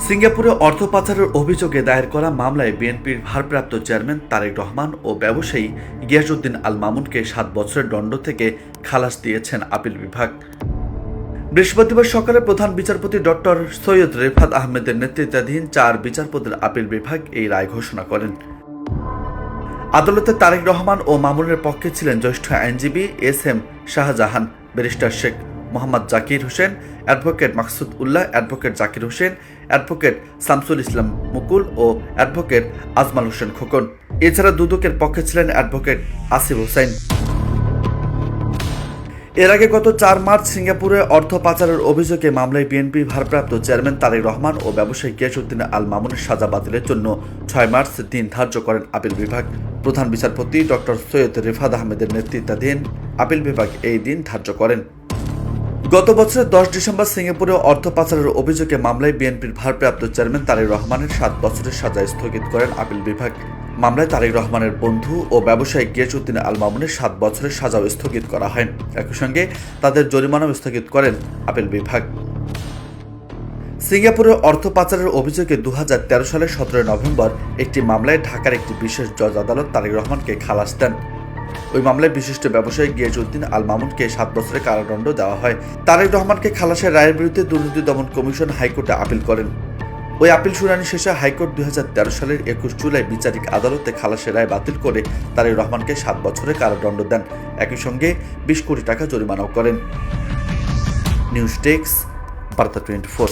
সিঙ্গাপুরে অর্থ পাচারের অভিযোগে দায়ের করা মামলায় বিএনপির ভারপ্রাপ্ত চেয়ারম্যান তারেক রহমান ও ব্যবসায়ী গিয়াসউদ্দিন আল মামুনকে 7 বছরের দণ্ড থেকে খালাস দিয়েছেন আপিল বিভাগ। বৃহস্পতিবার সকালে প্রধান বিচারপতি ডক্টর সৈয়দ রেফাত আহমেদের নেতৃত্বাধীন 4 বিচারপতির আপিল বিভাগ এই রায় ঘোষণা করেন। আদালতে তারেক রহমান ও মামুনের পক্ষে ছিলেন জ্যেষ্ঠ আইনজীবী S M. Shahjahan, barrister Sheikh Mohammad Zakir Hossain, advocate Maksud Ullah, advocate Zakir Hossain, advocate Shamsul Islam Mukul ও অ্যাডভোকেট আজমাল হোসেন খোকন। এছাড়া দুদকের পক্ষে ছিলেন অ্যাডভোকেট আসিফ হোসেন। এর আগে গত 4 মার্চ সিঙ্গাপুরে অর্থ পাচারের অভিযোগে মামলায় বিএনপি ভারপ্রাপ্ত চেয়ারম্যান তারেক রহমান ও ব্যবসায়ী গিয়াসউদ্দিন আল মামুনের সাজা বাতিলের জন্য 6 মার্চ দিন ধার্য করেন আপিল বিভাগ। প্রধান বিচারপতি ডক্টর সৈয়দ রেফাত আহমেদের নেতৃত্বাধীন আপিল বিভাগ এই দিন ধার্য করেন। গত বছরের 10 ডিসেম্বর সিঙ্গাপুরে অর্থ পাচারের অভিযোগে মামলায় বিএনপির ভারপ্রাপ্ত চেয়ারম্যান তারেক রহমানের 7 বছরের সাজা স্থগিত করেন আপিল বিভাগ। মামলায় তারেক রহমানের বন্ধু ও ব্যবসায়ী গিয়াসউদ্দিন আল মামুনের 7 বছরের সাজাও স্থগিত করা হয়। একই সঙ্গে তাদের জরিমানাও স্থগিত করেন আপিল বিভাগ। সিঙ্গাপুরে অর্থ পাচারের অভিযোগে 2013 সালের 17 নভেম্বর একটি মামলায় ঢাকার একটি বিশেষ জজ আদালত তারেক রহমানকে খালাস দেন। ওই মামলায় বিশিষ্ট ব্যবসায়ী গিয়াসউদ্দিন আল মামুনকে 7 বছরের কারাদণ্ড দেওয়া হয়। তারেক রহমানকে খালাসের রায়ের বিরুদ্ধে দুর্নীতি দমন কমিশন হাইকোর্টে আপিল করেন। ওই আপিল শুনানি শেষে হাইকোর্ট 2013 সালের 21 জুলাই বিচারিক আদালতে খালাসের রায় বাতিল করে তারেক রহমানকে 7 বছরের কারাদণ্ড দেন। একই সঙ্গে 20 কোটি টাকা জরিমানাও করেন। নিউজ ডেস্ক, বার্তা 24।